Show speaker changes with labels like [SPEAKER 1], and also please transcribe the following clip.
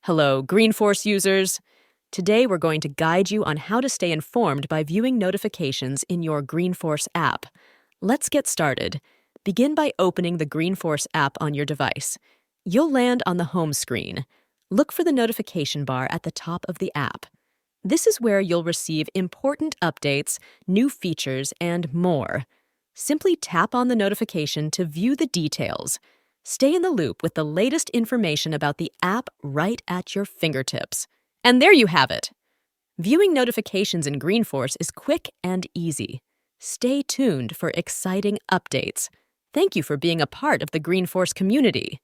[SPEAKER 1] Hello, Greenforce users. Today we're going to guide you on how to stay informed by viewing notifications in your Greenforce app. Let's get started. Begin by opening the Greenforce app on your device. You'll land on the home screen. Look for the notification bar at the top of the app. This is where you'll receive important updates, new features, and more. Simply tap on the notification to view the details. Stay in the loop with the latest information about the app right at your fingertips. And there you have it! Viewing notifications in Greenforce is quick and easy. Stay tuned for exciting updates. Thank you for being a part of the Greenforce community.